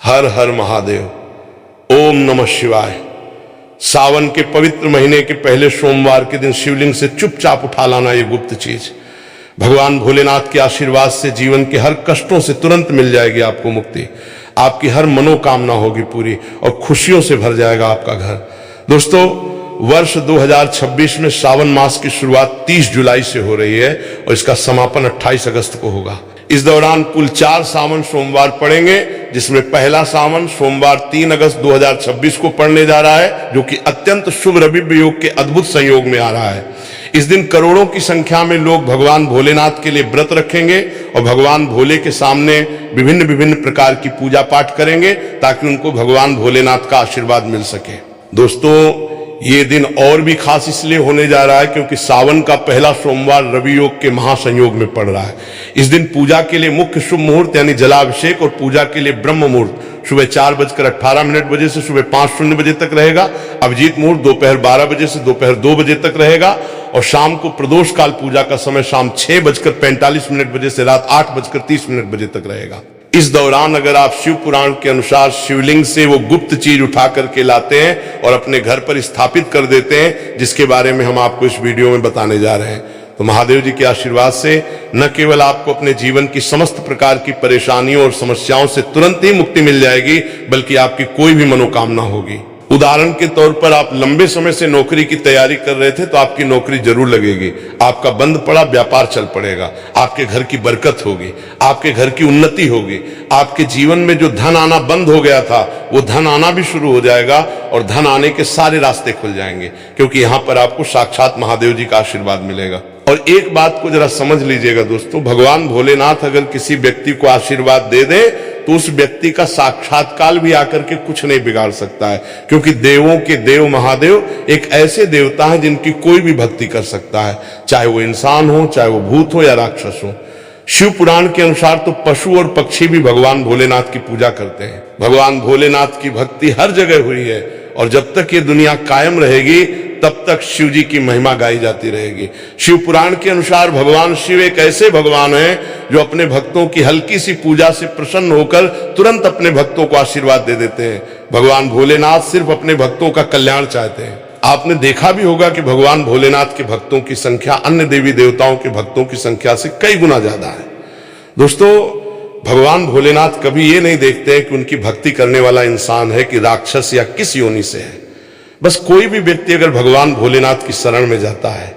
हर हर महादेव। ओम नमः शिवाय। सावन के पवित्र महीने के पहले सोमवार के दिन शिवलिंग से चुपचाप उठा लाना ये गुप्त चीज भगवान भोलेनाथ के आशीर्वाद से जीवन के हर कष्टों से तुरंत मिल जाएगी आपको मुक्ति। आपकी हर मनोकामना होगी पूरी और खुशियों से भर जाएगा आपका घर। दोस्तों, वर्ष 2026 में सावन मास की शुरुआत 30 जुलाई से हो रही है और इसका समापन 28 अगस्त को होगा। इस दौरान कुल 4 सावन सोमवार पड़ेंगे, जिसमें पहला सावन सोमवार 3 अगस्त 2026 को पड़ने जा रहा है, जो कि अत्यंत शुभ रवि योग के अद्भुत संयोग में आ रहा है। इस दिन करोड़ों की संख्या में लोग भगवान भोलेनाथ के लिए व्रत रखेंगे और भगवान भोले के सामने विभिन्न विभिन्न प्रकार की पूजा पाठ करेंगे ताकि उनको भगवान भोलेनाथ का आशीर्वाद मिल सके। दोस्तों, ये दिन और भी खास इसलिए होने जा रहा है क्योंकि सावन का पहला सोमवार रवि योग के महासंयोग में पड़ रहा है। इस दिन पूजा के लिए मुख्य शुभ मुहूर्त यानी जलाभिषेक और पूजा के लिए ब्रह्म मुहूर्त सुबह 4:18 से सुबह 5:00 बजे तक रहेगा। अभिजीत मुहूर्त दोपहर 12 बजे से दोपहर 2 बजे तक रहेगा और शाम को प्रदोष काल पूजा का समय शाम 6:45 बजे से रात 8:30 बजे तक रहेगा। इस दौरान अगर आप शिव पुराण के अनुसार शिवलिंग से वो गुप्त चीज उठा करके लाते हैं और अपने घर पर स्थापित कर देते हैं, जिसके बारे में हम आपको इस वीडियो में बताने जा रहे हैं, तो महादेव जी के आशीर्वाद से न केवल आपको अपने जीवन की समस्त प्रकार की परेशानियों और समस्याओं से तुरंत ही मुक्ति मिल जाएगी, बल्कि आपकी कोई भी मनोकामना होगी। उदाहरण के तौर पर आप लंबे समय से नौकरी की तैयारी कर रहे थे तो आपकी नौकरी जरूर लगेगी। आपका बंद पड़ा व्यापार चल पड़ेगा। आपके घर की बरकत होगी, आपके घर की उन्नति होगी। आपके जीवन में जो धन आना बंद हो गया था वो धन आना भी शुरू हो जाएगा और धन आने के सारे रास्ते खुल जाएंगे, क्योंकि यहाँ पर आपको साक्षात महादेव जी का आशीर्वाद मिलेगा। और एक बात को जरा समझ लीजिएगा दोस्तों, भगवान भोलेनाथ अगर किसी व्यक्ति को आशीर्वाद दे दे तो उस व्यक्ति का साक्षात्कार भी आकर के कुछ नहीं बिगाड़ सकता है, क्योंकि देवों के देव महादेव एक ऐसे देवता हैं जिनकी कोई भी भक्ति कर सकता है, चाहे वो इंसान हो, चाहे वो भूत हो या राक्षस हो। शिव पुराण के अनुसार तो पशु और पक्षी भी भगवान भोलेनाथ की पूजा करते हैं। भगवान भोलेनाथ की भक्ति हर जगह हुई है और जब तक ये दुनिया कायम रहेगी तब तक शिव जी की महिमा गाई जाती रहेगी। शिव पुराण के अनुसार भगवान शिव एक ऐसे भगवान हैं जो अपने भक्तों की हल्की सी पूजा से प्रसन्न होकर तुरंत अपने भक्तों को आशीर्वाद दे देते हैं। भगवान भोलेनाथ सिर्फ अपने भक्तों का कल्याण चाहते हैं। आपने देखा भी होगा कि भगवान भोलेनाथ के भक्तों की संख्या अन्य देवी देवताओं के भक्तों की संख्या से कई गुना ज्यादा है। दोस्तों, भगवान भोलेनाथ कभी ये नहीं देखते हैं कि उनकी भक्ति करने वाला इंसान है कि राक्षस या किस योनि से है। बस कोई भी व्यक्ति अगर भगवान भोलेनाथ की शरण में जाता है,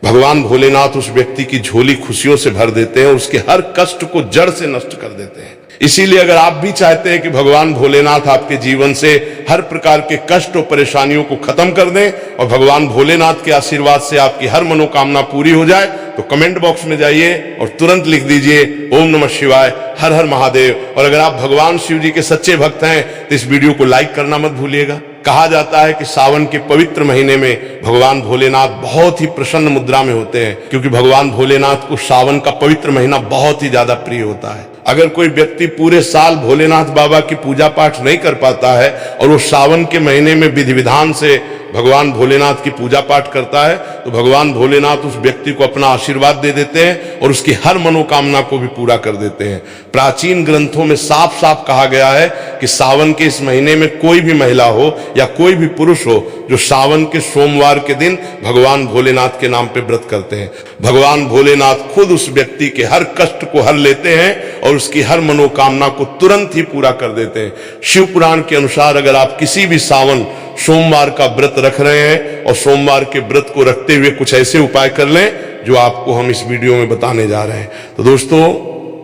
भगवान भोलेनाथ उस व्यक्ति की झोली खुशियों से भर देते हैं और उसके हर कष्ट को जड़ से नष्ट कर देते हैं। इसीलिए अगर आप भी चाहते हैं कि भगवान भोलेनाथ आपके जीवन से हर प्रकार के कष्ट और परेशानियों को खत्म कर दें और भगवान भोलेनाथ के आशीर्वाद से आपकी हर मनोकामना पूरी हो जाए, तो कमेंट बॉक्स में जाइए और तुरंत लिख दीजिए ओम नमः शिवाय, हर हर महादेव। और अगर आप भगवान शिव जी के सच्चे भक्त हैं तो इस वीडियो को लाइक करना मत भूलिएगा। कहा जाता है कि सावन के पवित्र महीने में भगवान भोलेनाथ बहुत ही प्रसन्न मुद्रा में होते हैं, क्योंकि भगवान भोलेनाथ को सावन का पवित्र महीना बहुत ही ज्यादा प्रिय होता है। अगर कोई व्यक्ति पूरे साल भोलेनाथ बाबा की पूजा पाठ नहीं कर पाता है और वो सावन के महीने में विधि विधान से भगवान भोलेनाथ की पूजा पाठ करता है, तो भगवान भोलेनाथ उस व्यक्ति को अपना आशीर्वाद दे देते हैं और उसकी हर मनोकामना को भी पूरा कर देते हैं। प्राचीन ग्रंथों में साफ साफ कहा गया है कि सावन के इस महीने में कोई भी महिला हो या कोई भी पुरुष हो जो सावन के सोमवार के दिन भगवान भोलेनाथ के नाम पे व्रत करते हैं, भगवान भोलेनाथ खुद उस व्यक्ति के हर कष्ट को हर लेते हैं और उसकी हर मनोकामना को तुरंत ही पूरा कर देते हैं। शिव पुराण के अनुसार अगर आप किसी भी सावन सोमवार का व्रत रख रहे हैं और सोमवार के व्रत को रखते हुए कुछ ऐसे उपाय कर लें जो आपको हम इस वीडियो में बताने जा रहे हैं, तो दोस्तों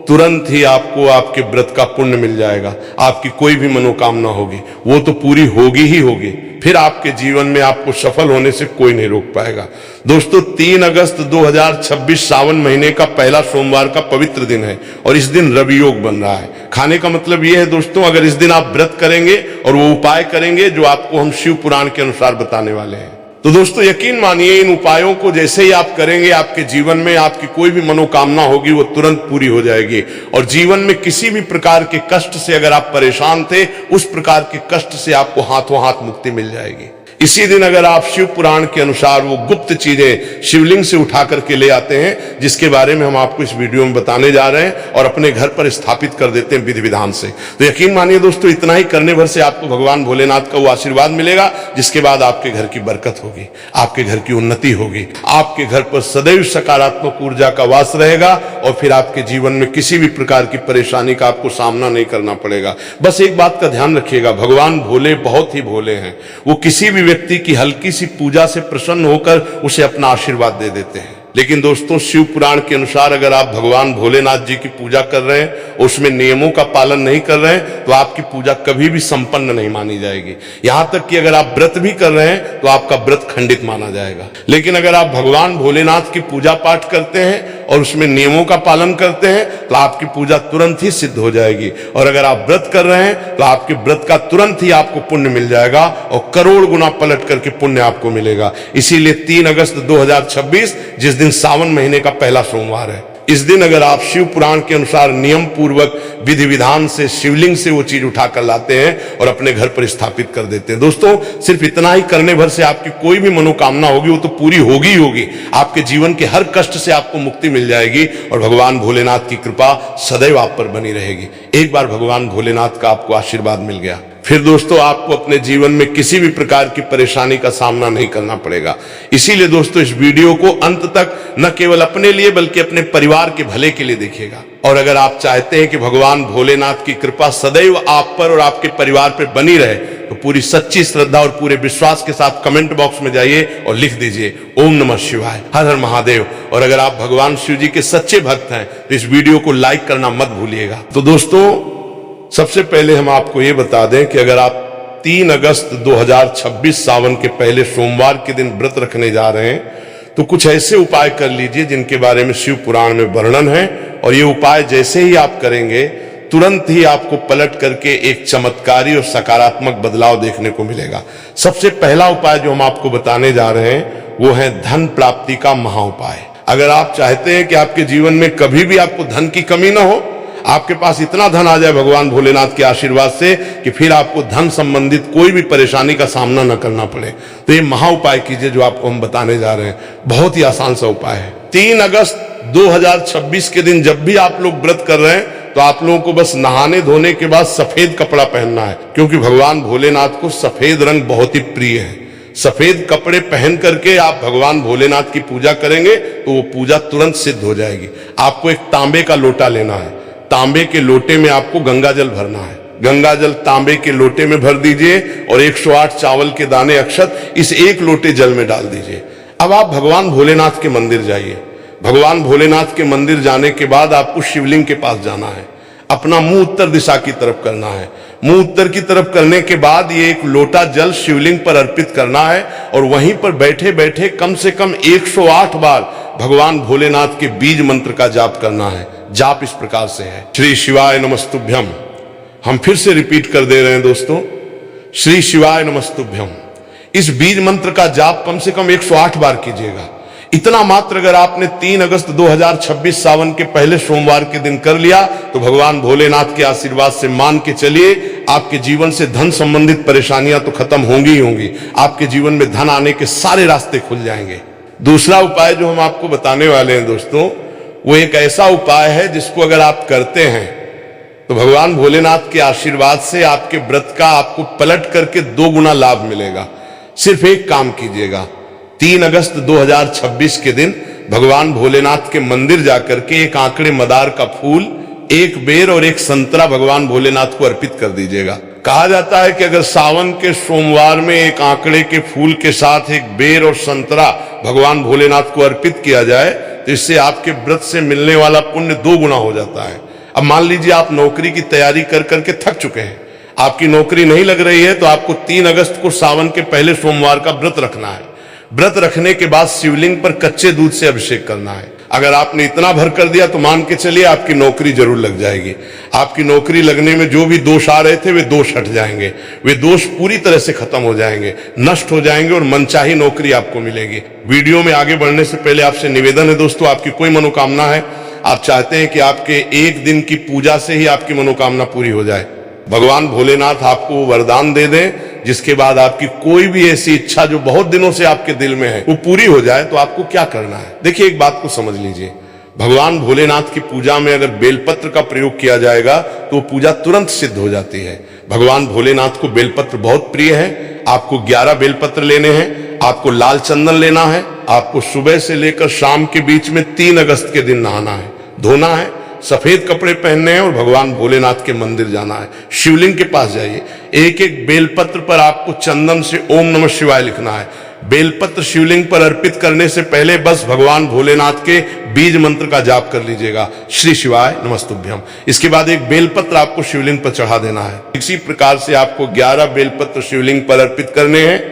तुरंत ही आपको आपके व्रत का पुण्य मिल जाएगा। आपकी कोई भी मनोकामना होगी वो तो पूरी होगी ही होगी, फिर आपके जीवन में आपको सफल होने से कोई नहीं रोक पाएगा। दोस्तों, 3 अगस्त 2026 सावन महीने का पहला सोमवार का पवित्र दिन है और इस दिन रवि योग बन रहा है। खाने का मतलब यह है दोस्तों, अगर इस दिन आप व्रत करेंगे और वो उपाय करेंगे जो आपको हम शिव पुराण के अनुसार बताने वाले हैं, तो दोस्तों यकीन मानिए इन उपायों को जैसे ही आप करेंगे आपके जीवन में आपकी कोई भी मनोकामना होगी वो तुरंत पूरी हो जाएगी और जीवन में किसी भी प्रकार के कष्ट से अगर आप परेशान थे उस प्रकार के कष्ट से आपको हाथों हाथ मुक्ति मिल जाएगी। इसी दिन अगर आप शिव पुराण के अनुसार वो गुप्त चीजें शिवलिंग से उठा करके ले आते हैं, जिसके बारे में हम आपको इस वीडियो में बताने जा रहे हैं, और अपने घर पर स्थापित कर देते हैं विधि विधान से, तो यकीन मानिए दोस्तों, इतना ही करने भर से आपको भगवान भोलेनाथ का वो आशीर्वाद मिलेगा, जिसके बाद आपके घर की बरकत होगी, आपके घर की उन्नति होगी, आपके घर पर सदैव सकारात्मक ऊर्जा का वास रहेगा, और फिर आपके जीवन में किसी भी प्रकार की परेशानी का आपको सामना नहीं करना पड़ेगा। बस एक बात का ध्यान रखिएगा, भगवान भोले बहुत ही भोले हैं। वो किसी भी व्यक्ति की हल्की सी पूजा से प्रसन्न होकर उसे अपना आशीर्वाद दे देते हैं। लेकिन दोस्तों, शिव पुराण के अनुसार अगर आप भगवान भोलेनाथ जी की पूजा कर रहे हैं, उसमें नियमों का पालन नहीं कर रहे हैं, तो आपकी पूजा कभी भी संपन्न नहीं मानी जाएगी। यहां तक कि अगर आप व्रत भी कर रहे हैं तो आपका व्रत खंडित माना जाएगा। लेकिन अगर आप भगवान भोलेनाथ की पूजा पाठ करते हैं और उसमें नियमों का पालन करते हैं, तो आपकी पूजा तुरंत ही सिद्ध हो जाएगी। और अगर आप व्रत कर रहे हैं तो आपके व्रत का तुरंत ही आपको पुण्य मिल जाएगा, और करोड़ गुना पलट करके पुण्य आपको मिलेगा। इसीलिए 3 अगस्त 2026, जिस दिन सावन महीने का पहला सोमवार है, इस दिन अगर आप शिव पुराण के अनुसार नियम पूर्वक विधि विधान से शिवलिंग से वो चीज उठाकर लाते हैं और अपने घर पर स्थापित कर देते हैं, दोस्तों, सिर्फ इतना ही करने भर से आपकी कोई भी मनोकामना होगी वो तो पूरी होगी ही होगी। आपके जीवन के हर कष्ट से आपको मुक्ति मिल जाएगी, और भगवान भोलेनाथ की कृपा सदैव आप पर बनी रहेगी। एक बार भगवान भोलेनाथ का आपको आशीर्वाद मिल गया, फिर दोस्तों आपको अपने जीवन में किसी भी प्रकार की परेशानी का सामना नहीं करना पड़ेगा। इसीलिए दोस्तों, इस वीडियो को अंत तक न केवल अपने लिए बल्कि अपने परिवार के भले के लिए देखिएगा। और अगर आप चाहते हैं कि भगवान भोलेनाथ की कृपा सदैव आप पर और आपके परिवार पर बनी रहे, तो पूरी सच्ची श्रद्धा और पूरे विश्वास के साथ कमेंट बॉक्स में जाइए और लिख दीजिए ओम नमः शिवाय, हर हर महादेव। और अगर आप भगवान शिव जी के सच्चे भक्त हैं तो इस वीडियो को लाइक करना मत भूलिएगा। तो दोस्तों, सबसे पहले हम आपको ये बता दें कि अगर आप 3 अगस्त 2026 सावन के पहले सोमवार के दिन व्रत रखने जा रहे हैं, तो कुछ ऐसे उपाय कर लीजिए जिनके बारे में शिव पुराण में वर्णन है, और ये उपाय जैसे ही आप करेंगे तुरंत ही आपको पलट करके एक चमत्कारी और सकारात्मक बदलाव देखने को मिलेगा। सबसे पहला उपाय जो हम आपको बताने जा रहे हैं वो है धन प्राप्ति का महा उपाय। अगर आप चाहते हैं कि आपके जीवन में कभी भी आपको धन की कमी ना हो, आपके पास इतना धन आ जाए भगवान भोलेनाथ के आशीर्वाद से कि फिर आपको धन संबंधित कोई भी परेशानी का सामना न करना पड़े, तो ये महा उपाय कीजिए जो आपको हम बताने जा रहे हैं। बहुत ही आसान सा उपाय है। 3 अगस्त 2026 के दिन जब भी आप लोग व्रत कर रहे हैं, तो आप लोगों को बस नहाने धोने के बाद सफेद कपड़ा पहनना है, क्योंकि भगवान भोलेनाथ को सफेद रंग बहुत ही प्रिय है। सफेद कपड़े पहन करके आप भगवान भोलेनाथ की पूजा करेंगे तो वो पूजा तुरंत सिद्ध हो जाएगी। आपको एक तांबे का लोटा लेना है, तांबे के लोटे में आपको गंगा जल भरना है। गंगा जल तांबे के लोटे में भर दीजिए और 108 चावल के दाने अक्षत इस एक लोटे जल में डाल दीजिए। अब आप भगवान भोलेनाथ के मंदिर जाइए। भगवान भोलेनाथ के मंदिर जाने के बाद आपको शिवलिंग के पास जाना है, अपना मुंह उत्तर दिशा की तरफ करना है। मुंह उत्तर की तरफ करने के बाद ये एक लोटा जल शिवलिंग पर अर्पित करना है, और वहीं पर बैठे बैठे कम से कम 108 बार भगवान भोलेनाथ के बीज मंत्र का जाप करना है। जाप इस प्रकार से है, श्री शिवाय नमस्तुभ्यम। हम फिर से रिपीट कर दे रहे हैं दोस्तों, श्री शिवाय नमस्तुभ्यम। इस बीज मंत्र का जाप कम से कम 108 बार कीजिएगा। इतना मात्र अगर आपने 3 अगस्त 2026 सावन के पहले सोमवार के दिन कर लिया, तो भगवान भोलेनाथ के आशीर्वाद से मान के चलिए आपके जीवन से धन संबंधित परेशानियां तो खत्म होंगी ही होंगी। आपके जीवन में धन आने के सारे रास्ते खुल जाएंगे। दूसरा उपाय जो हम आपको बताने वाले हैं दोस्तों, वो एक ऐसा उपाय है जिसको अगर आप करते हैं तो भगवान भोलेनाथ के आशीर्वाद से आपके व्रत का आपको पलट करके 2 गुना लाभ मिलेगा। सिर्फ एक काम कीजिएगा, 3 अगस्त 2026 के दिन भगवान भोलेनाथ के मंदिर जाकर के एक आंकड़े मदार का फूल, एक बेर और एक संतरा भगवान भोलेनाथ को अर्पित कर दीजिएगा। कहा जाता है कि अगर सावन के सोमवार में एक आंकड़े के फूल के साथ एक बेर और संतरा भगवान भोलेनाथ को अर्पित किया जाए तो इससे आपके व्रत से मिलने वाला पुण्य 2 गुना हो जाता है। अब मान लीजिए आप नौकरी की तैयारी कर करके थक चुके हैं, आपकी नौकरी नहीं लग रही है, तो आपको 3 अगस्त को सावन के पहले सोमवार का व्रत रखना है। व्रत रखने के बाद शिवलिंग पर कच्चे दूध से अभिषेक करना है। अगर आपने इतना भर कर दिया तो मान के चलिए आपकी नौकरी जरूर लग जाएगी। आपकी नौकरी लगने में जो भी दोष आ रहे थे वे दोष हट जाएंगे, वे दोष पूरी तरह से खत्म हो जाएंगे, नष्ट हो जाएंगे और मनचाही नौकरी आपको मिलेगी। वीडियो में आगे बढ़ने से पहले आपसे निवेदन है दोस्तों, आपकी कोई मनोकामना है, आप चाहते हैं कि आपके एक दिन की पूजा से ही आपकी मनोकामना पूरी हो जाए, भगवान भोलेनाथ आपको वरदान दे दें जिसके बाद आपकी कोई भी ऐसी इच्छा जो बहुत दिनों से आपके दिल में है वो पूरी हो जाए, तो आपको क्या करना है। देखिए, एक बात को समझ लीजिए, भगवान भोलेनाथ की पूजा में अगर बेलपत्र का प्रयोग किया जाएगा तो वो पूजा तुरंत सिद्ध हो जाती है। भगवान भोलेनाथ को बेलपत्र बहुत प्रिय है। आपको 11 बेलपत्र लेने हैं, आपको लाल चंदन लेना है, आपको सुबह से लेकर शाम के बीच में 3 अगस्त के दिन नहाना है, धोना है, सफेद कपड़े पहनने हैं और भगवान भोलेनाथ के मंदिर जाना है। शिवलिंग के पास जाइए, एक एक बेलपत्र पर आपको चंदन से ओम नमः शिवाय लिखना है। बेलपत्र शिवलिंग पर अर्पित करने से पहले बस भगवान भोलेनाथ के बीज मंत्र का जाप कर लीजिएगा, श्री शिवाय नमस्तुभ्यम। इसके बाद एक बेलपत्र आपको शिवलिंग पर चढ़ा देना है। इसी प्रकार से आपको 11 बेलपत्र शिवलिंग पर अर्पित करने हैं।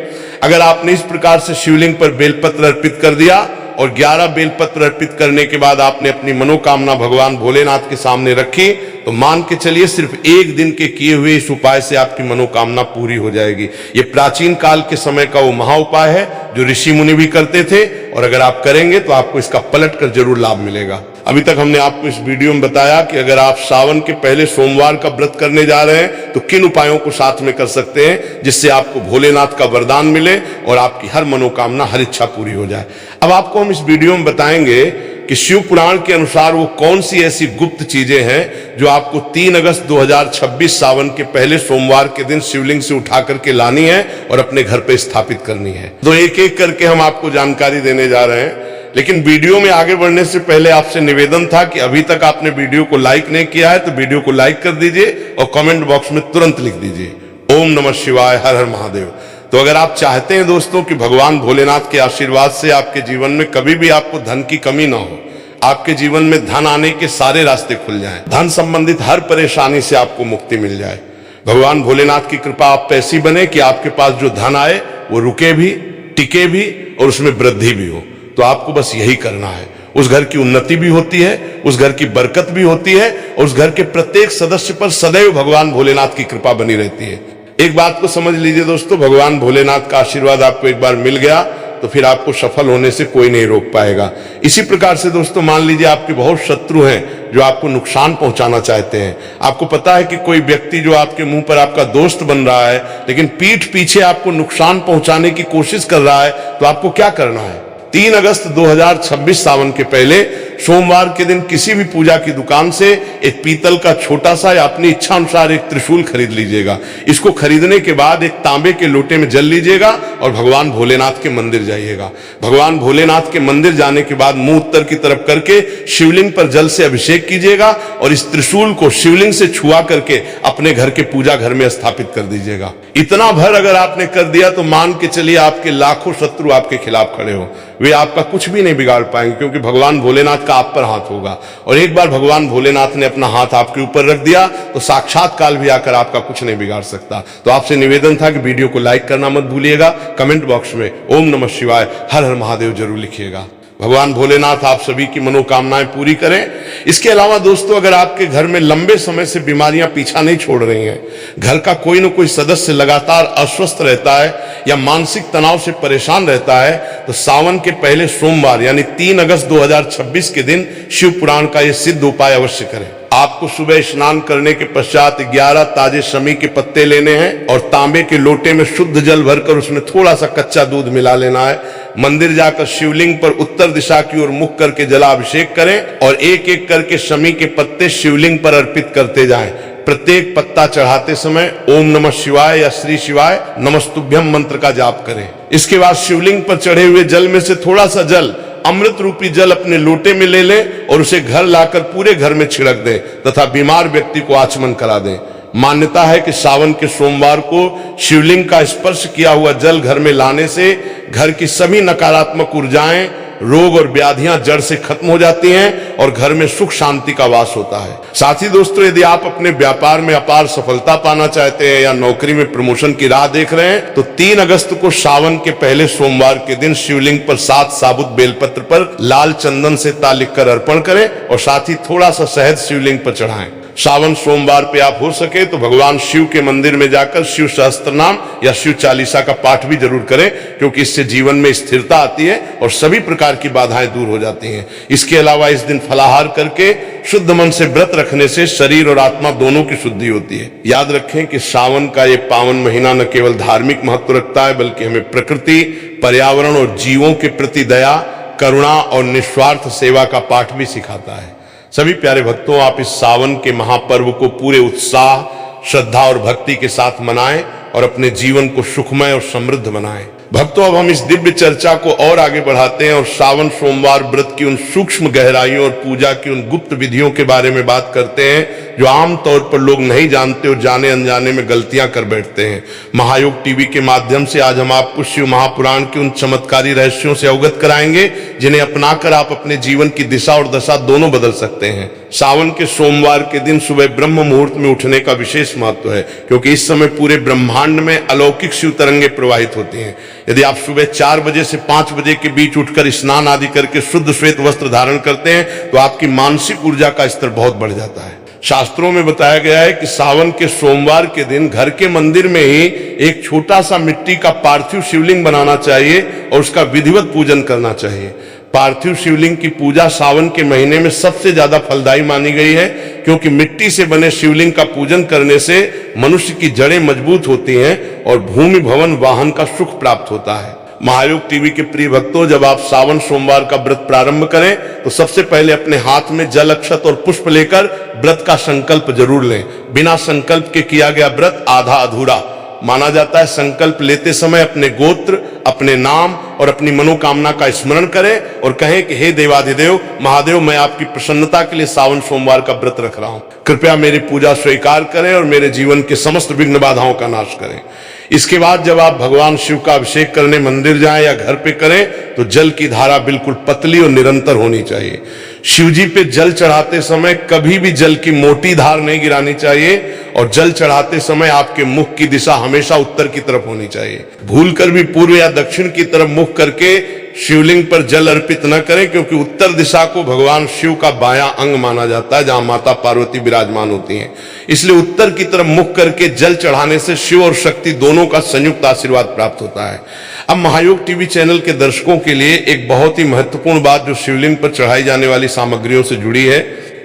अगर आपने इस प्रकार से शिवलिंग पर बेलपत्र अर्पित कर दिया और 11 बेलपत्र अर्पित करने के बाद आपने अपनी मनोकामना भगवान भोलेनाथ के सामने रखी, तो मान के चलिए सिर्फ एक दिन के किए हुए इस उपाय से आपकी मनोकामना पूरी हो जाएगी। ये प्राचीन काल के समय का वो महा उपाय है जो ऋषि मुनि भी करते थे, और अगर आप करेंगे तो आपको इसका पलट कर जरूर लाभ मिलेगा। अभी तक हमने आपको इस वीडियो में बताया कि अगर आप सावन के पहले सोमवार का व्रत करने जा रहे हैं तो किन उपायों को साथ में कर सकते हैं जिससे आपको भोलेनाथ का वरदान मिले और आपकी हर मनोकामना, हर इच्छा पूरी हो जाए। अब आपको हम इस वीडियो में बताएंगे कि शिव पुराण के अनुसार वो कौन सी ऐसी गुप्त चीजें हैं जो आपको 3 अगस्त 2026 सावन के पहले सोमवार के दिन शिवलिंग से उठा करके लानी है और अपने घर पे स्थापित करनी है। तो एक एक करके हम आपको जानकारी देने जा रहे हैं, लेकिन वीडियो में आगे बढ़ने से पहले आपसे निवेदन था कि अभी तक आपने वीडियो को लाइक नहीं किया है तो वीडियो को लाइक कर दीजिए और कमेंट बॉक्स में तुरंत लिख दीजिए ओम नमः शिवाय, हर हर महादेव। तो अगर आप चाहते हैं दोस्तों कि भगवान भोलेनाथ के आशीर्वाद से आपके जीवन में कभी भी आपको धन की कमी ना हो, आपके जीवन में धन आने के सारे रास्ते खुल जाएं, धन संबंधित हर परेशानी से आपको मुक्ति मिल जाए, भगवान भोलेनाथ की कृपा आप पे ऐसी बने कि आपके पास जो धन आए वो रुके भी, टिके भी और उसमें वृद्धि भी हो, तो आपको बस यही करना है। उस घर की उन्नति भी होती है, उस घर की बरकत भी होती है और उस घर के प्रत्येक सदस्य पर सदैव भगवान भोलेनाथ की कृपा बनी रहती है। एक बात को समझ लीजिए दोस्तों, भगवान भोलेनाथ का आशीर्वाद आपको एक बार मिल गया तो फिर आपको सफल होने से कोई नहीं रोक पाएगा। इसी प्रकार से दोस्तों, मान लीजिए आपके बहुत शत्रु हैं जो आपको नुकसान पहुंचाना चाहते हैं। आपको पता है कि कोई व्यक्ति जो आपके मुंह पर आपका दोस्त बन रहा है लेकिन पीठ पीछे आपको नुकसान पहुंचाने की कोशिश कर रहा है, तो आपको क्या करना है? 3 अगस्त 2026 सावन के पहले सोमवार के दिन किसी भी पूजा की दुकान से एक पीतल का छोटा सा या अपनी इच्छा अनुसार एक त्रिशूल खरीद लीजिएगा। इसको खरीदने के बाद एक तांबे के लोटे में जल लीजिएगा और भगवान भोलेनाथ के मंदिर जाइएगा। भगवान भोलेनाथ के मंदिर जाने के बाद मुंह उत्तर की तरफ करके शिवलिंग पर जल से अभिषेक कीजिएगा और इस त्रिशूल को शिवलिंग से छुआ करके अपने घर के पूजा घर में स्थापित कर दीजिएगा। इतना भर अगर आपने कर दिया तो मान के चलिए आपके लाखों शत्रु आपके खिलाफ खड़े हो, वे आपका कुछ भी नहीं बिगाड़ पाएंगे, क्योंकि भगवान भोलेनाथ का आप पर हाथ होगा। और एक बार भगवान भोलेनाथ ने अपना हाथ आपके ऊपर रख दिया तो साक्षात काल भी आकर आपका कुछ नहीं बिगाड़ सकता। तो आपसे निवेदन था कि वीडियो को लाइक करना मत भूलिएगा, कमेंट बॉक्स में ओम नमः शिवाय, हर हर महादेव जरूर लिखिएगा। भगवान भोलेनाथ आप सभी की मनोकामनाएं पूरी करें। इसके अलावा दोस्तों, अगर आपके घर में लंबे समय से बीमारियां पीछा नहीं छोड़ रही हैं, घर का कोई न कोई सदस्य लगातार अस्वस्थ रहता है या मानसिक तनाव से परेशान रहता है, तो सावन के पहले सोमवार यानी 3 अगस्त 2026 के दिन शिव पुराण का यह सिद्ध उपाय अवश्य करें। आपको सुबह स्नान करने के पश्चात 11 ताजे शमी के पत्ते लेने हैं और तांबे के लोटे में शुद्ध जल भरकर उसमें थोड़ा सा कच्चा दूध मिला लेना है। मंदिर जाकर शिवलिंग पर उत्तर दिशा की ओर मुख करके जलाभिषेक करें और एक एक करके शमी के पत्ते शिवलिंग पर अर्पित करते जाएं। प्रत्येक पत्ता चढ़ाते समय ओम नमः शिवाय या श्री शिवाय नमस्तुभ्यम मंत्र का जाप करें। इसके बाद शिवलिंग पर चढ़े हुए जल में से थोड़ा सा जल, अमृत रूपी जल अपने लोटे में ले लें और उसे घर लाकर पूरे घर में छिड़क दें तथा बीमार व्यक्ति को आचमन करा दें। मान्यता है कि सावन के सोमवार को शिवलिंग का स्पर्श किया हुआ जल घर में लाने से घर की सभी नकारात्मक ऊर्जाएं, रोग और व्याधियां जड़ से खत्म हो जाती हैं और घर में सुख शांति का वास होता है। साथ ही दोस्तों, यदि आप अपने व्यापार में अपार सफलता पाना चाहते हैं या नौकरी में प्रमोशन की राह देख रहे हैं, तो 3 अगस्त को सावन के पहले सोमवार के दिन शिवलिंग पर 7 साबुत बेलपत्र पर लाल चंदन से ता लिखकर अर्पण करें और साथ ही थोड़ा सा शहद शिवलिंग पर चढ़ाएं। सावन सोमवार पे आप हो सके तो भगवान शिव के मंदिर में जाकर शिव सहस्त्रनाम या शिव चालीसा का पाठ भी जरूर करें, क्योंकि इससे जीवन में स्थिरता आती है और सभी प्रकार की बाधाएं दूर हो जाती हैं। इसके अलावा इस दिन फलाहार करके शुद्ध मन से व्रत रखने से शरीर और आत्मा दोनों की शुद्धि होती है। याद रखें कि सावन का ये पावन महीना न केवल धार्मिक महत्व रखता है, बल्कि हमें प्रकृति, पर्यावरण और जीवों के प्रति दया, करुणा और निस्वार्थ सेवा का पाठ भी सिखाता है। सभी प्यारे भक्तों, आप इस सावन के महापर्व को पूरे उत्साह, श्रद्धा और भक्ति के साथ मनाएं और अपने जीवन को सुखमय और समृद्ध बनाएं। भक्तों, अब हम इस दिव्य चर्चा को और आगे बढ़ाते हैं और सावन सोमवार व्रत की उन सूक्ष्म गहराइयों और पूजा की उन गुप्त विधियों के बारे में बात करते हैं जो आम तौर पर लोग नहीं जानते और जाने अनजाने में गलतियां कर बैठते हैं। महायोग टीवी के माध्यम से आज हम आपको शिव महापुराण के उन चमत्कारी रहस्यों से अवगत कराएंगे जिन्हें अपनाकर आप अपने जीवन की दिशा और दशा दोनों बदल सकते हैं। सावन के सोमवार के दिन सुबह ब्रह्म मुहूर्त में उठने का विशेष महत्व है, क्योंकि इस समय पूरे ब्रह्मांड में अलौकिक शिव तरंगे प्रवाहित होती हैं। यदि आप सुबह 4 बजे से 5 बजे के बीच उठकर स्नान आदि करके शुद्ध श्वेत वस्त्र धारण करते हैं तो आपकी मानसिक ऊर्जा का स्तर बहुत बढ़ जाता है। शास्त्रों में बताया गया है कि सावन के सोमवार के दिन घर के मंदिर में ही एक छोटा सा मिट्टी का पार्थिव शिवलिंग बनाना चाहिए और उसका विधिवत पूजन करना चाहिए। पार्थिव शिवलिंग की पूजा सावन के महीने में सबसे ज्यादा फलदायी मानी गई है, क्योंकि मिट्टी से बने शिवलिंग का पूजन करने से मनुष्य की जड़ें मजबूत होती हैं और भूमि भवन वाहन का सुख प्राप्त होता है। महायोग टीवी के प्रिय भक्तों, जब आप सावन सोमवार का व्रत प्रारंभ करें तो सबसे पहले अपने हाथ में जल, अक्षत और पुष्प लेकर व्रत का संकल्प जरूर लें। बिना संकल्प के किया गया व्रत आधा अधूरा माना जाता है। संकल्प लेते समय अपने गोत्र, अपने नाम और अपनी मनोकामना का स्मरण करें और कहें कि हे देवाधिदेव महादेव, मैं आपकी प्रसन्नता के लिए सावन सोमवार का व्रत रख रहा हूं। कृपया मेरी पूजा स्वीकार करें और मेरे जीवन के समस्त विघ्न बाधाओं का नाश करें। इसके बाद जब आप भगवान शिव का अभिषेक करने मंदिर जाएं या घर पे करें तो जल की धारा बिल्कुल पतली और निरंतर होनी चाहिए। शिव जी पे जल चढ़ाते समय कभी भी जल की मोटी धार नहीं गिरानी चाहिए और जल चढ़ाते समय आपके मुख की दिशा हमेशा उत्तर की तरफ होनी चाहिए। भूलकर भी पूर्व या दक्षिण की तरफ मुख करके शिवलिंग पर जल अर्पित न करें, क्योंकि उत्तर दिशा को भगवान शिव का बायां अंग माना जाता है, जहां माता पार्वती विराजमान होती हैं। इसलिए उत्तर की तरफ मुख करके जल चढ़ाने से शिव और शक्ति दोनों का संयुक्त आशीर्वाद प्राप्त होता है। अब महायोग टीवी चैनल के दर्शकों के लिए एक बहुत ही महत्वपूर्ण बात जो शिवलिंग पर चढ़ाई जाने वाली सामग्रियों से जुड़ी है।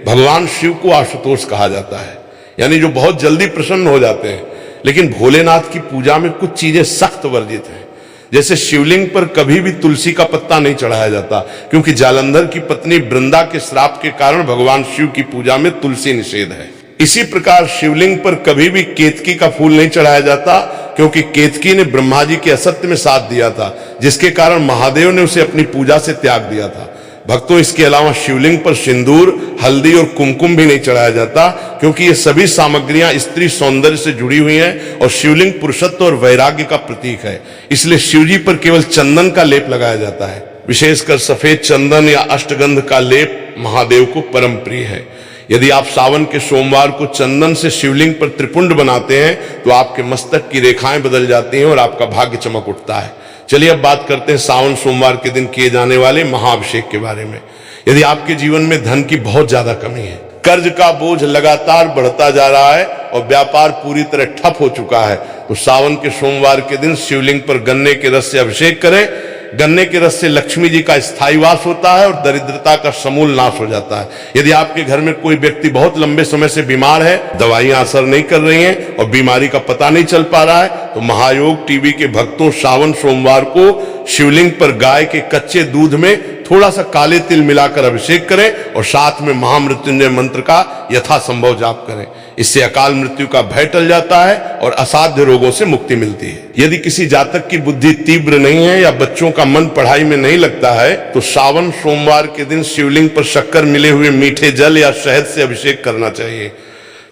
भगवान शिव को आशुतोष कहा जाता है, यानी जो बहुत जल्दी प्रसन्न हो जाते हैं। लेकिन भोलेनाथ की पूजा में कुछ चीजें सख्त वर्जित हैं। जैसे शिवलिंग पर कभी भी तुलसी का पत्ता नहीं चढ़ाया जाता, क्योंकि जालंधर की पत्नी वृंदा के श्राप के कारण भगवान शिव की पूजा में तुलसी निषेध है। इसी प्रकार शिवलिंग पर कभी भी केतकी का फूल नहीं चढ़ाया जाता, क्योंकि केतकी ने ब्रह्मा जी के असत्य में साथ दिया था, जिसके कारण महादेव ने उसे अपनी पूजा से त्याग दिया था। भक्तों, इसके अलावा शिवलिंग पर सिंदूर, हल्दी और कुमकुम भी नहीं चढ़ाया जाता, क्योंकि ये सभी सामग्रियां स्त्री सौंदर्य से जुड़ी हुई हैं और शिवलिंग पुरुषत्व और वैराग्य का प्रतीक है। इसलिए शिवजी पर केवल चंदन का लेप लगाया जाता है। विशेषकर सफेद चंदन या अष्टगंध का लेप महादेव को परम प्रिय है। यदि आप सावन के सोमवार को चंदन से शिवलिंग पर त्रिपुंड बनाते हैं तो आपके मस्तक की रेखाएं बदल जाती हैं और आपका भाग्य चमक उठता है। चलिए अब बात करते हैं सावन सोमवार के दिन किए जाने वाले महाअभिषेक के बारे में। यदि आपके जीवन में धन की बहुत ज्यादा कमी है, कर्ज का बोझ लगातार बढ़ता जा रहा है और व्यापार पूरी तरह ठप हो चुका है, तो सावन के सोमवार के दिन शिवलिंग पर गन्ने के रस से अभिषेक करें। गन्ने के रस से लक्ष्मी जी का स्थायी वास होता है और दरिद्रता का समूल नाश हो जाता है। यदि आपके घर में कोई व्यक्ति बहुत लंबे समय से बीमार है, दवाइयां असर नहीं कर रही हैं और बीमारी का पता नहीं चल पा रहा है, तो महायोग टीवी के भक्तों सावन सोमवार को शिवलिंग पर गाय के कच्चे दूध में थोड़ा सा काले तिल मिलाकर अभिषेक करें और साथ में महामृत्युंजय मंत्र का यथासंभव जाप करें। इससे अकाल मृत्यु का भय टल जाता है और असाध्य रोगों से मुक्ति मिलती है। यदि किसी जातक की बुद्धि तीव्र नहीं है या बच्चों का मन पढ़ाई में नहीं लगता है, तो सावन सोमवार के दिन शिवलिंग पर शक्कर मिले हुए मीठे जल या शहद से अभिषेक करना चाहिए।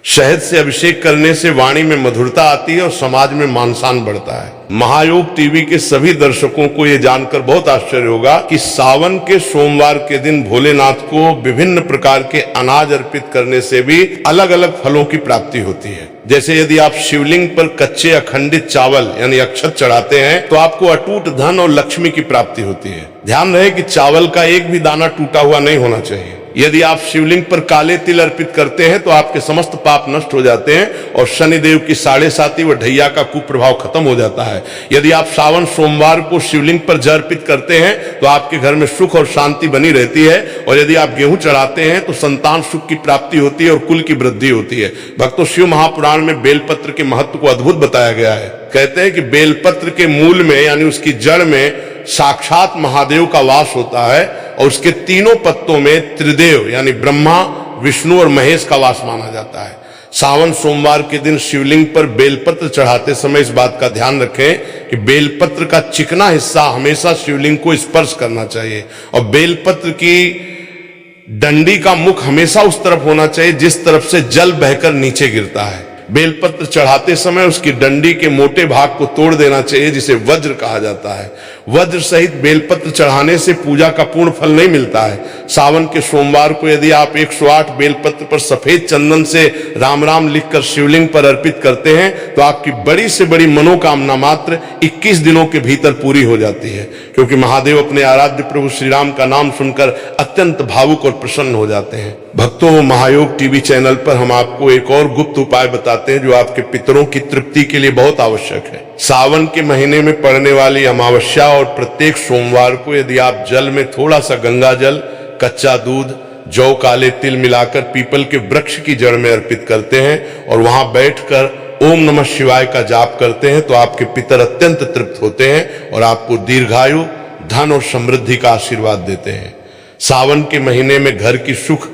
शहद से अभिषेक करने से वाणी में मधुरता आती है और समाज में मान सम्मान बढ़ता है। महायोग टीवी के सभी दर्शकों को यह जानकर बहुत आश्चर्य होगा कि सावन के सोमवार के दिन भोलेनाथ को विभिन्न प्रकार के अनाज अर्पित करने से भी अलग अलग फलों की प्राप्ति होती है। जैसे यदि आप शिवलिंग पर कच्चे अखंडित चावल यानी अक्षत चढ़ाते हैं तो आपको अटूट धन और लक्ष्मी की प्राप्ति होती है। ध्यान रहे कि चावल का एक भी दाना टूटा हुआ नहीं होना चाहिए। यदि आप शिवलिंग पर काले तिल अर्पित करते हैं तो आपके समस्त पाप नष्ट हो जाते हैं और शनिदेव की 7.5 व ढैया का कुप्रभाव खत्म हो जाता है। यदि आप सावन सोमवार को शिवलिंग पर जल अर्पित करते हैं तो आपके घर में सुख और शांति बनी रहती है, और यदि आप गेहूं चढ़ाते हैं तो संतान सुख की प्राप्ति होती है और कुल की वृद्धि होती है। भक्तों, शिव महापुराण में बेलपत्र के महत्व को अद्भुत बताया गया है। कहते हैं कि बेलपत्र के मूल में यानी उसकी जड़ में साक्षात महादेव का वास होता है, और उसके तीनों पत्तों में त्रिदेव यानी ब्रह्मा, विष्णु और महेश का वास माना जाता है। सावन सोमवार के दिन शिवलिंग पर बेलपत्र चढ़ाते समय इस बात का ध्यान रखें कि बेलपत्र का चिकना हिस्सा हमेशा शिवलिंग को स्पर्श करना चाहिए, और बेलपत्र की डंडी का मुख हमेशा उस तरफ होना चाहिए जिस तरफ से जल बहकर नीचे गिरता है। बेलपत्र चढ़ाते समय उसकी डंडी के मोटे भाग को तोड़ देना चाहिए, जिसे वज्र कहा जाता है। वज्र सहित बेलपत्र चढ़ाने से पूजा का पूर्ण फल नहीं मिलता है। सावन के सोमवार को यदि आप 108 बेलपत्र पर सफेद चंदन से राम राम लिखकर शिवलिंग पर अर्पित करते हैं तो आपकी बड़ी से बड़ी मनोकामना मात्र 21 दिनों के भीतर पूरी हो जाती है, क्योंकि महादेव अपने आराध्य प्रभु श्री राम का नाम सुनकर अत्यंत भावुक और प्रसन्न हो जाते हैं। भक्तों, महायोग टीवी चैनल पर हम आपको एक और गुप्त उपाय बताते हैं जो आपके पितरों की तृप्ति के लिए बहुत आवश्यक है। सावन के महीने में पड़ने वाली अमावस्या और प्रत्येक सोमवार को यदि आप जल में थोड़ा सा गंगा जल, कच्चा दूध, जौ, काले तिल मिलाकर पीपल के वृक्ष की जड़ में अर्पित करते हैं और वहां बैठकर ओम नमः शिवाय का जाप करते हैं तो आपके पितर अत्यंत तृप्त होते हैं और आपको दीर्घायु, धन और समृद्धि का आशीर्वाद देते हैं। सावन के महीने में घर की सुख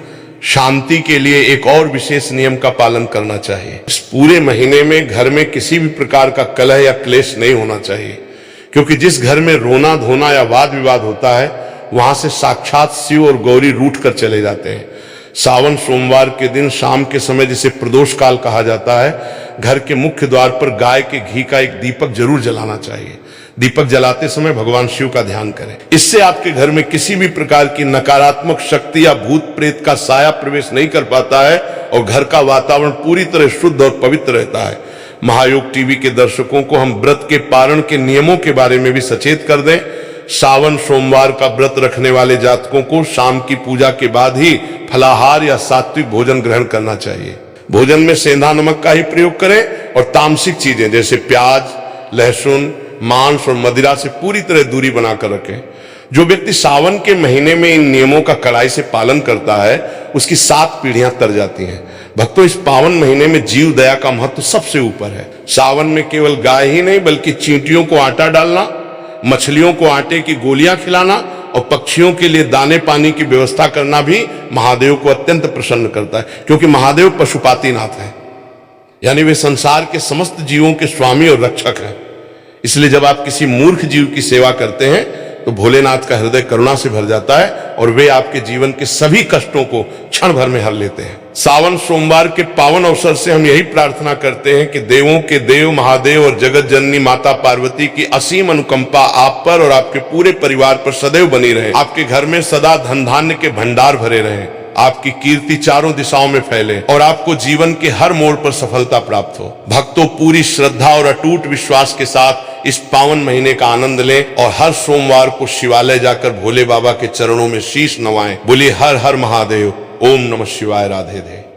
शांति के लिए एक और विशेष नियम का पालन करना चाहिए। इस पूरे महीने में घर में किसी भी प्रकार का कलह या क्लेश नहीं होना चाहिए, क्योंकि जिस घर में रोना धोना या वाद विवाद होता है वहां से साक्षात शिव और गौरी रूठ कर चले जाते हैं। सावन सोमवार के दिन शाम के समय, जिसे प्रदोष काल कहा जाता है, घर के मुख्य द्वार पर गाय के घी का एक दीपक जरूर जलाना चाहिए। दीपक जलाते समय भगवान शिव का ध्यान करें। इससे आपके घर में किसी भी प्रकार की नकारात्मक शक्ति या भूत प्रेत का साया प्रवेश नहीं कर पाता है और घर का वातावरण पूरी तरह शुद्ध और पवित्र रहता है। महायोग टीवी के दर्शकों को हम व्रत के पारण के नियमों के बारे में भी सचेत कर दें। सावन सोमवार का व्रत रखने वाले जातकों को शाम की पूजा के बाद ही फलाहार या सात्विक भोजन ग्रहण करना चाहिए। भोजन में सेंधा नमक का ही प्रयोग करें और तामसिक चीजें जैसे प्याज, लहसुन, मांस और मदिरा से पूरी तरह दूरी बनाकर रखें। जो व्यक्ति सावन के महीने में इन नियमों का कड़ाई से पालन करता है उसकी 7 पीढ़ियां तर जाती हैं। भक्तों, इस पावन महीने में जीव दया का महत्व सबसे ऊपर है। सावन में केवल गाय ही नहीं बल्कि चींटियों को आटा डालना, मछलियों को आटे की गोलियां खिलाना और पक्षियों के लिए दाने पानी की व्यवस्था करना भी महादेव को अत्यंत प्रसन्न करता है, क्योंकि महादेव पशुपातिनाथ हैं, यानी वे संसार के समस्त जीवों के स्वामी और रक्षक हैं। इसलिए जब आप किसी मूर्ख जीव की सेवा करते हैं तो भोलेनाथ का हृदय करुणा से भर जाता है और वे आपके जीवन के सभी कष्टों को क्षण भर में हर लेते हैं। सावन सोमवार के पावन अवसर से हम यही प्रार्थना करते हैं कि देवों के देव महादेव और जगत जननी माता पार्वती की असीम अनुकंपा आप पर और आपके पूरे परिवार पर सदैव बनी रहे। आपके घर में सदा धन धान्य के भंडार भरे रहें, आपकी कीर्ति चारों दिशाओं में फैले और आपको जीवन के हर मोड़ पर सफलता प्राप्त हो। भक्तों, पूरी श्रद्धा और अटूट विश्वास के साथ इस पावन महीने का आनंद लें और हर सोमवार को शिवालय जाकर भोले बाबा के चरणों में शीश नवाएं। बोलिए हर हर महादेव। ओम नमः शिवाय। राधे राधे।